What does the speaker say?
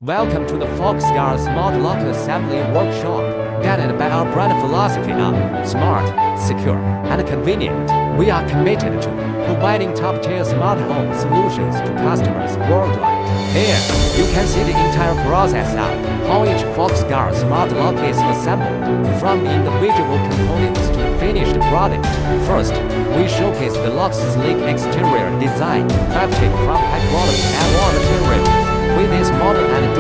Welcome to the Foxgard Smart Lock Assembly Workshop, guided by our brand philosophy of smart, secure, and convenient. We are committed to providing top-tier smart home solutions to customers worldwide. Here, you can see the entire process of how each Foxgard Smart Lock is assembled, from the individual components to the finished product. First, we showcase the lock's sleek exterior design, crafted from high-quality M1 materials. With its modern and